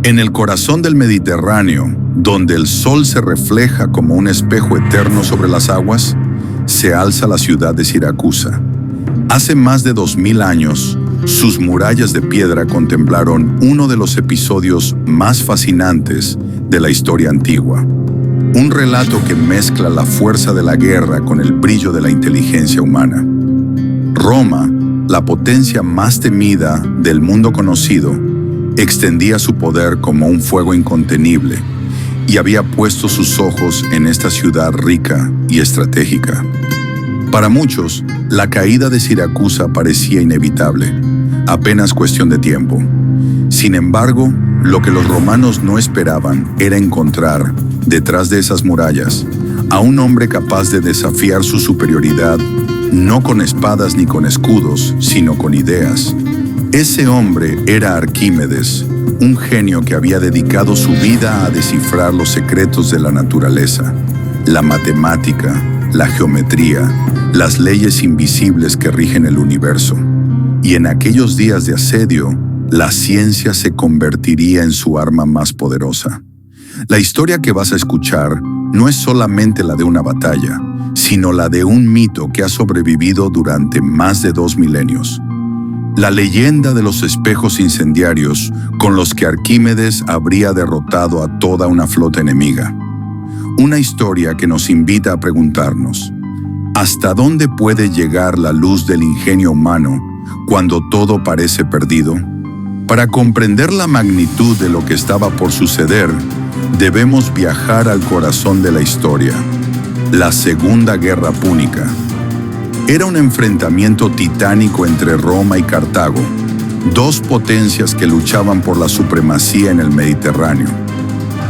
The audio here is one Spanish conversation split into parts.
En el corazón del Mediterráneo, donde el sol se refleja como un espejo eterno sobre las aguas, se alza la ciudad de Siracusa. Hace más de 2000 años, sus murallas de piedra contemplaron uno de los episodios más fascinantes de la historia antigua. Un relato que mezcla la fuerza de la guerra con el brillo de la inteligencia humana. Roma, la potencia más temida del mundo conocido, extendía su poder como un fuego incontenible y había puesto sus ojos en esta ciudad rica y estratégica. Para muchos, la caída de Siracusa parecía inevitable, apenas cuestión de tiempo. Sin embargo, lo que los romanos no esperaban era encontrar, detrás de esas murallas, a un hombre capaz de desafiar su superioridad, no con espadas ni con escudos, sino con ideas. Ese hombre era Arquímedes, un genio que había dedicado su vida a descifrar los secretos de la naturaleza, la matemática, la geometría, las leyes invisibles que rigen el universo. Y en aquellos días de asedio, la ciencia se convertiría en su arma más poderosa. La historia que vas a escuchar no es solamente la de una batalla, sino la de un mito que ha sobrevivido durante más de 2 milenios. La leyenda de los espejos incendiarios con los que Arquímedes habría derrotado a toda una flota enemiga. Una historia que nos invita a preguntarnos, ¿hasta dónde puede llegar la luz del ingenio humano cuando todo parece perdido? Para comprender la magnitud de lo que estaba por suceder, debemos viajar al corazón de la historia, la Segunda Guerra Púnica. Era un enfrentamiento titánico entre Roma y Cartago, dos potencias que luchaban por la supremacía en el Mediterráneo.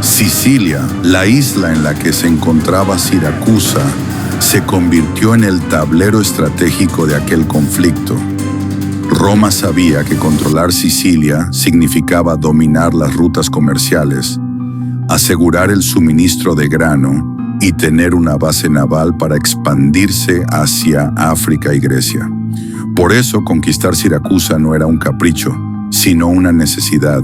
Sicilia, la isla en la que se encontraba Siracusa, se convirtió en el tablero estratégico de aquel conflicto. Roma sabía que controlar Sicilia significaba dominar las rutas comerciales, asegurar el suministro de grano y tener una base naval para expandirse hacia África y Grecia. Por eso conquistar Siracusa no era un capricho, sino una necesidad.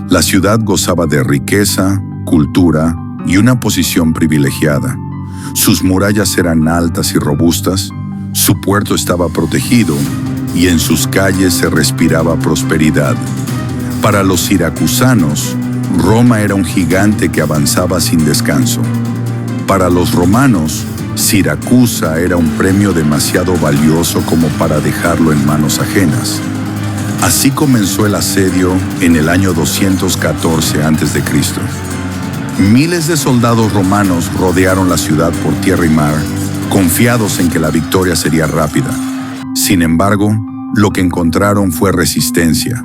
La ciudad gozaba de riqueza, cultura y una posición privilegiada. Sus murallas eran altas y robustas, su puerto estaba protegido y en sus calles se respiraba prosperidad. Para los siracusanos, Roma era un gigante que avanzaba sin descanso. Para los romanos, Siracusa era un premio demasiado valioso como para dejarlo en manos ajenas. Así comenzó el asedio en el año 214 a.C. Miles de soldados romanos rodearon la ciudad por tierra y mar, confiados en que la victoria sería rápida. Sin embargo, lo que encontraron fue resistencia,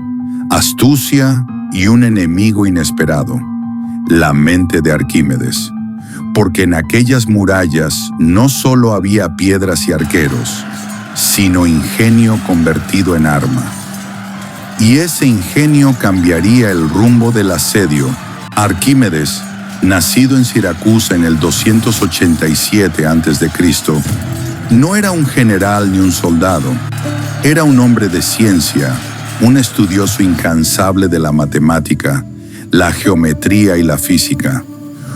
astucia y un enemigo inesperado, la mente de Arquímedes. Porque en aquellas murallas no solo había piedras y arqueros, sino ingenio convertido en arma. Y ese ingenio cambiaría el rumbo del asedio. Arquímedes, nacido en Siracusa en el 287 a.C., no era un general ni un soldado, era un hombre de ciencia, un estudioso incansable de la matemática, la geometría y la física.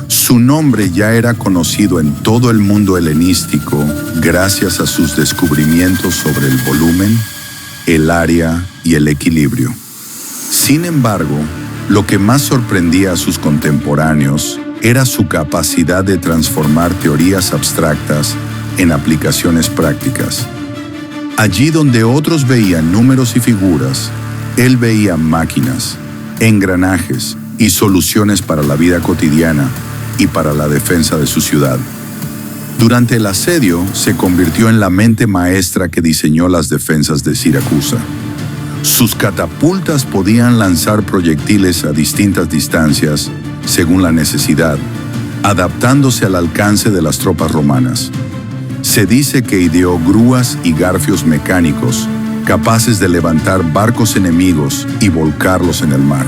Su nombre ya era conocido en todo el mundo helenístico gracias a sus descubrimientos sobre el volumen, el área y el equilibrio. Sin embargo, lo que más sorprendía a sus contemporáneos era su capacidad de transformar teorías abstractas en aplicaciones prácticas. Allí donde otros veían números y figuras, él veía máquinas, engranajes y soluciones para la vida cotidiana y para la defensa de su ciudad. Durante el asedio, se convirtió en la mente maestra que diseñó las defensas de Siracusa. Sus catapultas podían lanzar proyectiles a distintas distancias, según la necesidad, adaptándose al alcance de las tropas romanas. Se dice que ideó grúas y garfios mecánicos, capaces de levantar barcos enemigos y volcarlos en el mar.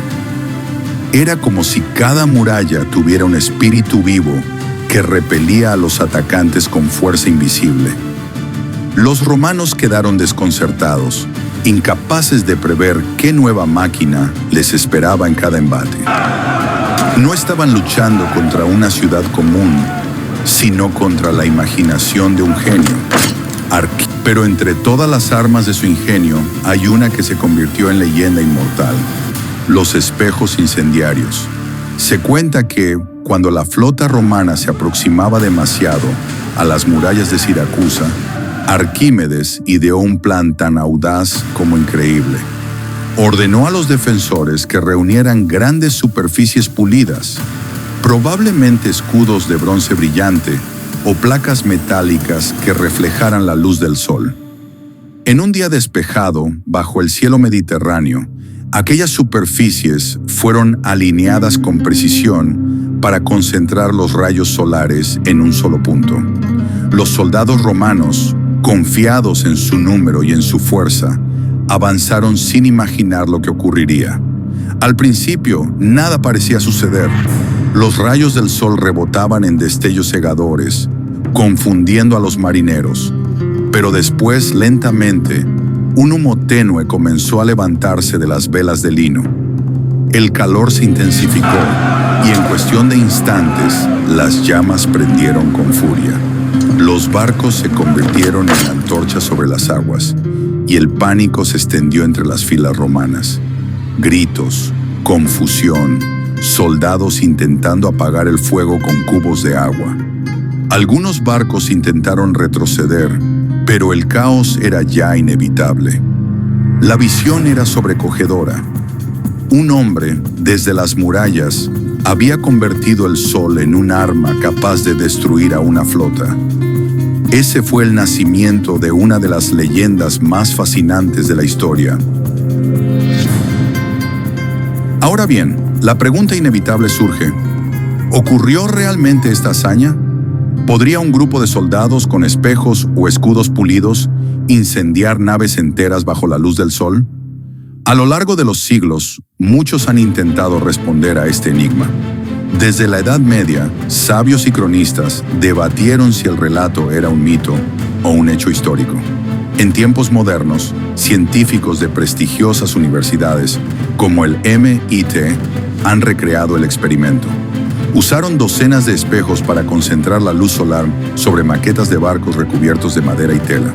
Era como si cada muralla tuviera un espíritu vivo que repelía a los atacantes con fuerza invisible. Los romanos quedaron desconcertados, incapaces de prever qué nueva máquina les esperaba en cada embate. No estaban luchando contra una ciudad común, sino contra la imaginación de un genio. Pero entre todas las armas de su ingenio, hay una que se convirtió en leyenda inmortal: los espejos incendiarios. Se cuenta que, cuando la flota romana se aproximaba demasiado a las murallas de Siracusa, Arquímedes ideó un plan tan audaz como increíble. Ordenó a los defensores que reunieran grandes superficies pulidas, probablemente escudos de bronce brillante o placas metálicas que reflejaran la luz del sol. En un día despejado, bajo el cielo mediterráneo, aquellas superficies fueron alineadas con precisión para concentrar los rayos solares en un solo punto. Los soldados romanos, confiados en su número y en su fuerza, avanzaron sin imaginar lo que ocurriría. Al principio, nada parecía suceder. Los rayos del sol rebotaban en destellos cegadores, confundiendo a los marineros. Pero después, lentamente, un humo tenue comenzó a levantarse de las velas de lino. El calor se intensificó y en cuestión de instantes, las llamas prendieron con furia. Los barcos se convirtieron en antorchas sobre las aguas y el pánico se extendió entre las filas romanas. Gritos, confusión, soldados intentando apagar el fuego con cubos de agua. Algunos barcos intentaron retroceder, pero el caos era ya inevitable. La visión era sobrecogedora. Un hombre, desde las murallas, había convertido el sol en un arma capaz de destruir a una flota. Ese fue el nacimiento de una de las leyendas más fascinantes de la historia. Ahora bien, la pregunta inevitable surge: ¿ocurrió realmente esta hazaña? ¿Podría un grupo de soldados con espejos o escudos pulidos incendiar naves enteras bajo la luz del sol? A lo largo de los siglos, muchos han intentado responder a este enigma. Desde la Edad Media, sabios y cronistas debatieron si el relato era un mito o un hecho histórico. En tiempos modernos, científicos de prestigiosas universidades, como el MIT, han recreado el experimento. Usaron docenas de espejos para concentrar la luz solar sobre maquetas de barcos recubiertos de madera y tela.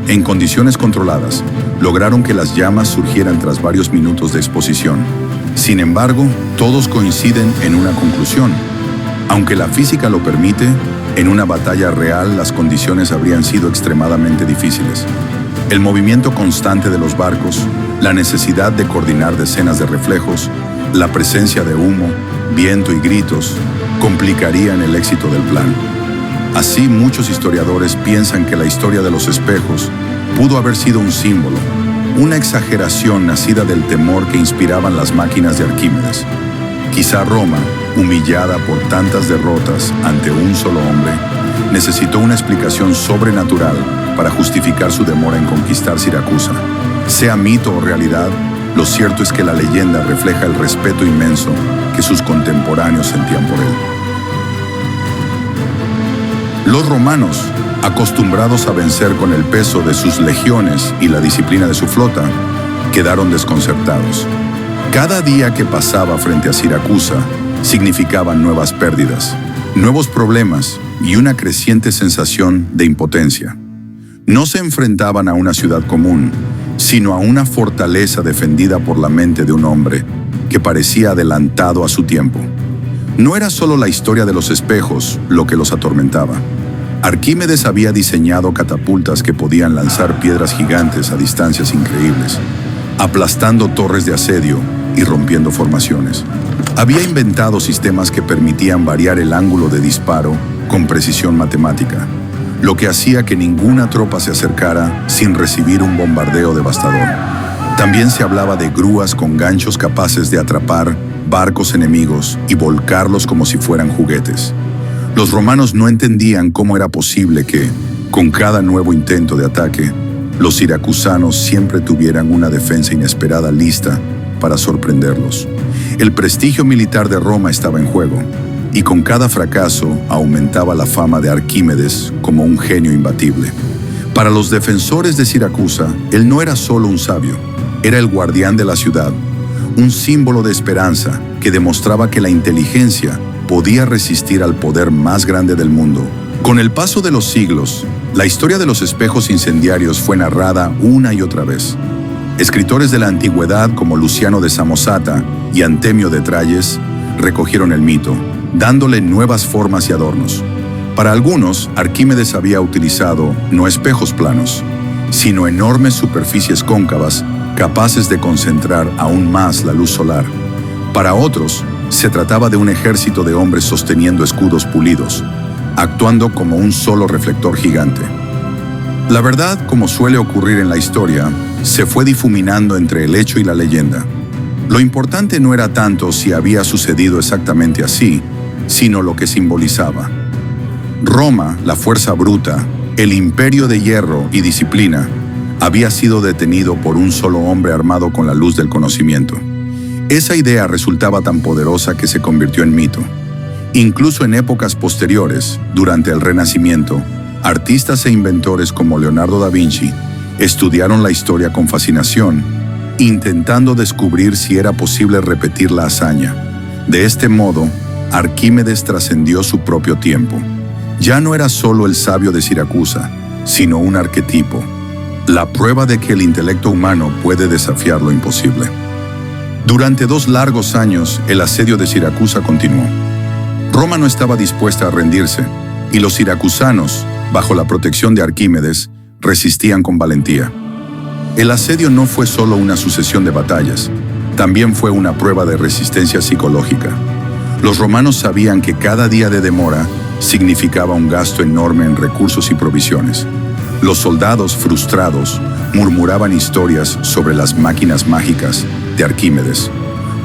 En condiciones controladas, lograron que las llamas surgieran tras varios minutos de exposición. Sin embargo, todos coinciden en una conclusión. Aunque la física lo permite, en una batalla real las condiciones habrían sido extremadamente difíciles. El movimiento constante de los barcos, la necesidad de coordinar decenas de reflejos, la presencia de humo, viento y gritos complicarían el éxito del plan. Así, muchos historiadores piensan que la historia de los espejos pudo haber sido un símbolo, una exageración nacida del temor que inspiraban las máquinas de Arquímedes. Quizá Roma, humillada por tantas derrotas ante un solo hombre, necesitó una explicación sobrenatural para justificar su demora en conquistar Siracusa. Sea mito o realidad, lo cierto es que la leyenda refleja el respeto inmenso que sus contemporáneos sentían por él. Los romanos, acostumbrados a vencer con el peso de sus legiones y la disciplina de su flota, quedaron desconcertados. Cada día que pasaba frente a Siracusa significaba nuevas pérdidas, nuevos problemas y una creciente sensación de impotencia. No se enfrentaban a una ciudad común, sino a una fortaleza defendida por la mente de un hombre que parecía adelantado a su tiempo. No era solo la historia de los espejos lo que los atormentaba. Arquímedes había diseñado catapultas que podían lanzar piedras gigantes a distancias increíbles, aplastando torres de asedio y rompiendo formaciones. Había inventado sistemas que permitían variar el ángulo de disparo con precisión matemática, lo que hacía que ninguna tropa se acercara sin recibir un bombardeo devastador. También se hablaba de grúas con ganchos capaces de atrapar barcos enemigos y volcarlos como si fueran juguetes. Los romanos no entendían cómo era posible que, con cada nuevo intento de ataque, los siracusanos siempre tuvieran una defensa inesperada lista para sorprenderlos. El prestigio militar de Roma estaba en juego, y con cada fracaso aumentaba la fama de Arquímedes como un genio imbatible. Para los defensores de Siracusa, él no era solo un sabio, era el guardián de la ciudad, un símbolo de esperanza que demostraba que la inteligencia podía resistir al poder más grande del mundo. Con el paso de los siglos, la historia de los espejos incendiarios fue narrada una y otra vez. Escritores de la antigüedad como Luciano de Samosata y Antemio de Tralles recogieron el mito, dándole nuevas formas y adornos. Para algunos, Arquímedes había utilizado no espejos planos, sino enormes superficies cóncavas capaces de concentrar aún más la luz solar. Para otros, se trataba de un ejército de hombres sosteniendo escudos pulidos, actuando como un solo reflector gigante. La verdad, como suele ocurrir en la historia, se fue difuminando entre el hecho y la leyenda. Lo importante no era tanto si había sucedido exactamente así, sino lo que simbolizaba. Roma, la fuerza bruta, el imperio de hierro y disciplina, había sido detenido por un solo hombre armado con la luz del conocimiento. Esa idea resultaba tan poderosa que se convirtió en mito. Incluso en épocas posteriores, durante el Renacimiento, artistas e inventores como Leonardo da Vinci estudiaron la historia con fascinación, intentando descubrir si era posible repetir la hazaña. De este modo, Arquímedes trascendió su propio tiempo. Ya no era solo el sabio de Siracusa, sino un arquetipo, la prueba de que el intelecto humano puede desafiar lo imposible. Durante 2 largos años, el asedio de Siracusa continuó. Roma no estaba dispuesta a rendirse, y los siracusanos, bajo la protección de Arquímedes, resistían con valentía. El asedio no fue solo una sucesión de batallas, también fue una prueba de resistencia psicológica. Los romanos sabían que cada día de demora significaba un gasto enorme en recursos y provisiones. Los soldados frustrados murmuraban historias sobre las máquinas mágicas de Arquímedes,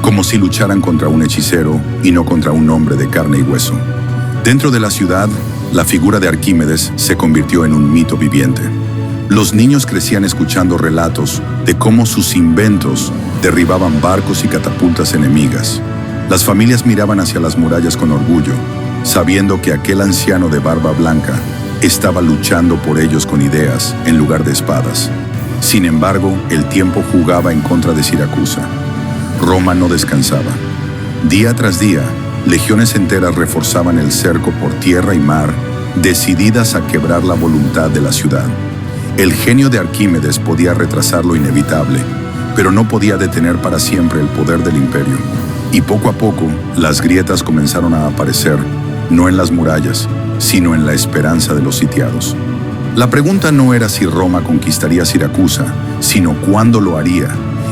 como si lucharan contra un hechicero y no contra un hombre de carne y hueso. Dentro de la ciudad, la figura de Arquímedes se convirtió en un mito viviente. Los niños crecían escuchando relatos de cómo sus inventos derribaban barcos y catapultas enemigas. Las familias miraban hacia las murallas con orgullo, sabiendo que aquel anciano de barba blanca estaba luchando por ellos con ideas en lugar de espadas. Sin embargo, el tiempo jugaba en contra de Siracusa. Roma no descansaba. Día tras día, legiones enteras reforzaban el cerco por tierra y mar, decididas a quebrar la voluntad de la ciudad. El genio de Arquímedes podía retrasar lo inevitable, pero no podía detener para siempre el poder del imperio. Y poco a poco, las grietas comenzaron a aparecer, no en las murallas, sino en la esperanza de los sitiados. La pregunta no era si Roma conquistaría Siracusa, sino cuándo lo haría,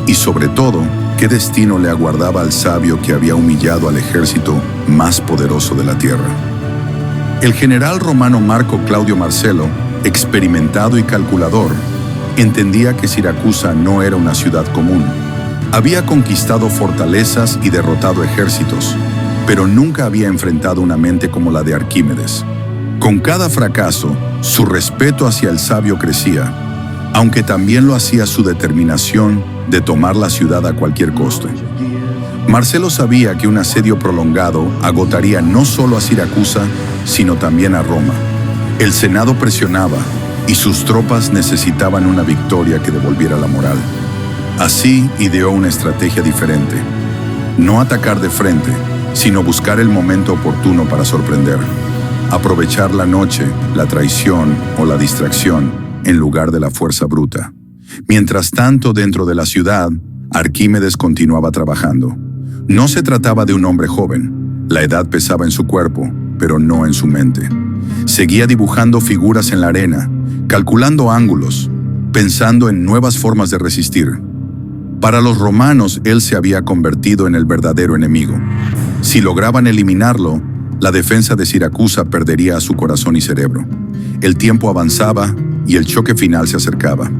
y sobre todo, qué destino le aguardaba al sabio que había humillado al ejército más poderoso de la tierra. El general romano Marco Claudio Marcelo, experimentado y calculador, entendía que Siracusa no era una ciudad común. Había conquistado fortalezas y derrotado ejércitos, pero nunca había enfrentado una mente como la de Arquímedes. Con cada fracaso, su respeto hacia el sabio crecía, aunque también lo hacía su determinación de tomar la ciudad a cualquier costo. Marcelo sabía que un asedio prolongado agotaría no solo a Siracusa, sino también a Roma. El Senado presionaba y sus tropas necesitaban una victoria que devolviera la moral. Así ideó una estrategia diferente. No atacar de frente, sino buscar el momento oportuno para sorprender. Aprovechar la noche, la traición o la distracción en lugar de la fuerza bruta. Mientras tanto, dentro de la ciudad, Arquímedes continuaba trabajando. No se trataba de un hombre joven. La edad pesaba en su cuerpo, pero no en su mente. Seguía dibujando figuras en la arena, calculando ángulos, pensando en nuevas formas de resistir. Para los romanos, él se había convertido en el verdadero enemigo. Si lograban eliminarlo, la defensa de Siracusa perdería su corazón y cerebro. El tiempo avanzaba y el choque final se acercaba.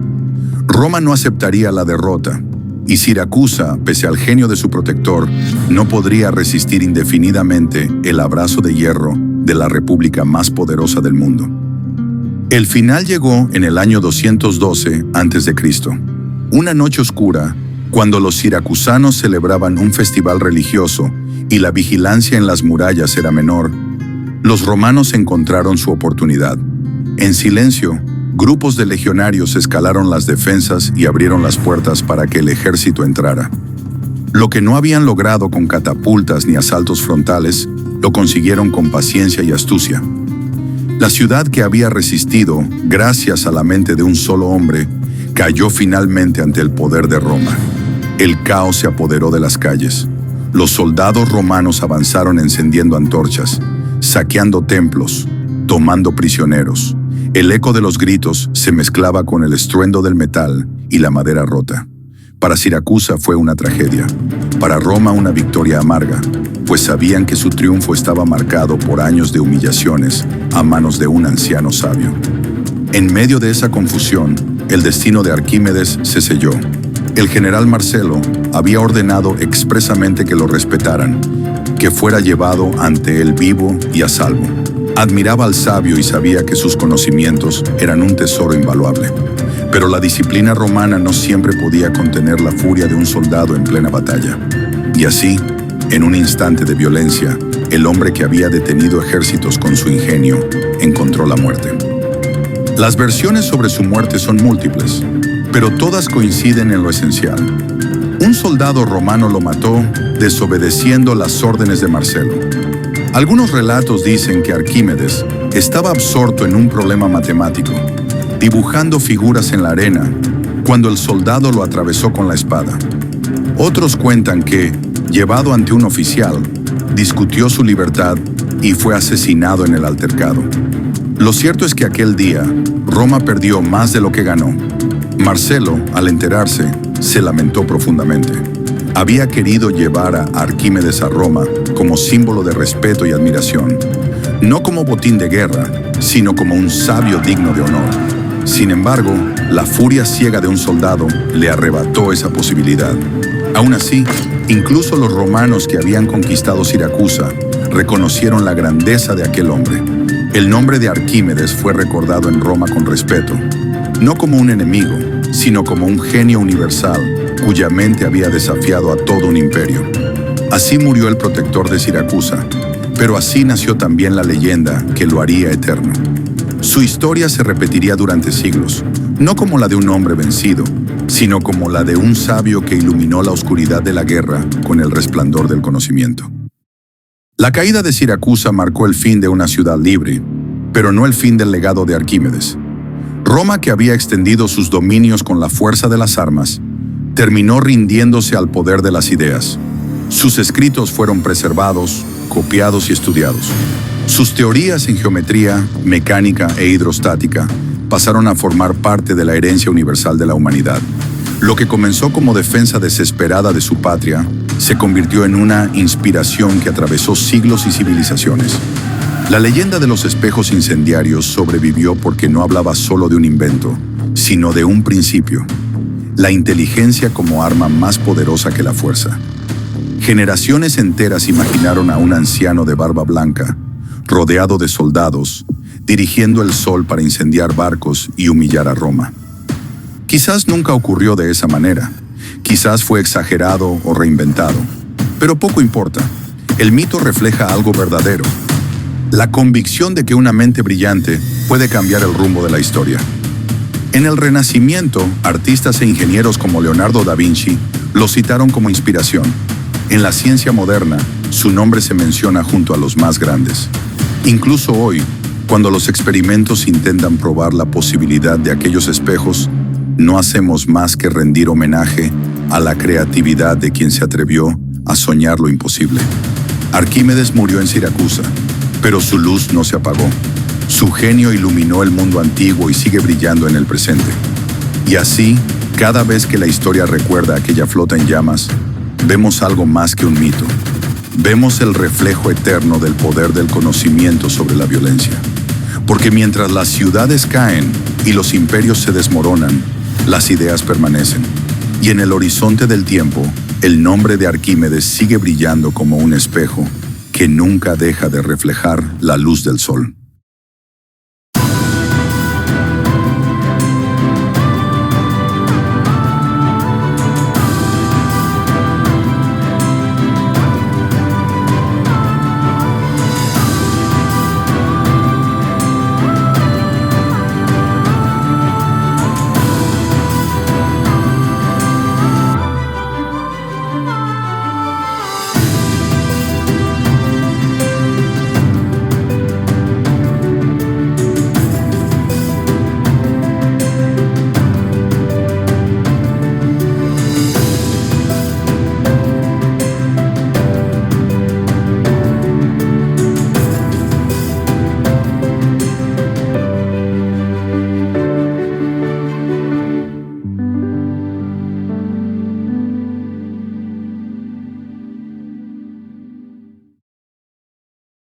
Roma no aceptaría la derrota, y Siracusa, pese al genio de su protector, no podría resistir indefinidamente el abrazo de hierro de la república más poderosa del mundo. El final llegó en el año 212 a.C., una noche oscura, cuando los siracusanos celebraban un festival religioso y la vigilancia en las murallas era menor. Los romanos encontraron su oportunidad. En silencio, grupos de legionarios escalaron las defensas y abrieron las puertas para que el ejército entrara. Lo que no habían logrado con catapultas ni asaltos frontales, lo consiguieron con paciencia y astucia. La ciudad que había resistido, gracias a la mente de un solo hombre, cayó finalmente ante el poder de Roma. El caos se apoderó de las calles. Los soldados romanos avanzaron encendiendo antorchas, saqueando templos, tomando prisioneros. El eco de los gritos se mezclaba con el estruendo del metal y la madera rota. Para Siracusa fue una tragedia, para Roma una victoria amarga, pues sabían que su triunfo estaba marcado por años de humillaciones a manos de un anciano sabio. En medio de esa confusión, el destino de Arquímedes se selló. El general Marcelo había ordenado expresamente que lo respetaran, que fuera llevado ante él vivo y a salvo. Admiraba al sabio y sabía que sus conocimientos eran un tesoro invaluable. Pero la disciplina romana no siempre podía contener la furia de un soldado en plena batalla. Y así, en un instante de violencia, el hombre que había detenido ejércitos con su ingenio encontró la muerte. Las versiones sobre su muerte son múltiples, pero todas coinciden en lo esencial. Un soldado romano lo mató desobedeciendo las órdenes de Marcelo. Algunos relatos dicen que Arquímedes estaba absorto en un problema matemático, dibujando figuras en la arena, cuando el soldado lo atravesó con la espada. Otros cuentan que, llevado ante un oficial, discutió su libertad y fue asesinado en el altercado. Lo cierto es que aquel día, Roma perdió más de lo que ganó. Marcelo, al enterarse, se lamentó profundamente. Había querido llevar a Arquímedes a Roma como símbolo de respeto y admiración, no como botín de guerra, sino como un sabio digno de honor. Sin embargo, la furia ciega de un soldado le arrebató esa posibilidad. Aún así, incluso los romanos que habían conquistado Siracusa reconocieron la grandeza de aquel hombre. El nombre de Arquímedes fue recordado en Roma con respeto, no como un enemigo, sino como un genio universal cuya mente había desafiado a todo un imperio. Así murió el protector de Siracusa, pero así nació también la leyenda que lo haría eterno. Su historia se repetiría durante siglos, no como la de un hombre vencido, sino como la de un sabio que iluminó la oscuridad de la guerra con el resplandor del conocimiento. La caída de Siracusa marcó el fin de una ciudad libre, pero no el fin del legado de Arquímedes. Roma, que había extendido sus dominios con la fuerza de las armas, terminó rindiéndose al poder de las ideas. Sus escritos fueron preservados, copiados y estudiados. Sus teorías en geometría, mecánica e hidrostática pasaron a formar parte de la herencia universal de la humanidad. Lo que comenzó como defensa desesperada de su patria se convirtió en una inspiración que atravesó siglos y civilizaciones. La leyenda de los espejos incendiarios sobrevivió porque no hablaba solo de un invento, sino de un principio: la inteligencia como arma más poderosa que la fuerza. Generaciones enteras imaginaron a un anciano de barba blanca, rodeado de soldados, dirigiendo el sol para incendiar barcos y humillar a Roma. Quizás nunca ocurrió de esa manera, quizás fue exagerado o reinventado, pero poco importa. El mito refleja algo verdadero: la convicción de que una mente brillante puede cambiar el rumbo de la historia. En el Renacimiento, artistas e ingenieros como Leonardo da Vinci lo citaron como inspiración. En la ciencia moderna, su nombre se menciona junto a los más grandes. Incluso hoy, cuando los experimentos intentan probar la posibilidad de aquellos espejos, no hacemos más que rendir homenaje a la creatividad de quien se atrevió a soñar lo imposible. Arquímedes murió en Siracusa, pero su luz no se apagó. Su genio iluminó el mundo antiguo y sigue brillando en el presente. Y así, cada vez que la historia recuerda aquella flota en llamas, vemos algo más que un mito. Vemos el reflejo eterno del poder del conocimiento sobre la violencia. Porque mientras las ciudades caen y los imperios se desmoronan, las ideas permanecen. Y en el horizonte del tiempo, el nombre de Arquímedes sigue brillando como un espejo que nunca deja de reflejar la luz del sol.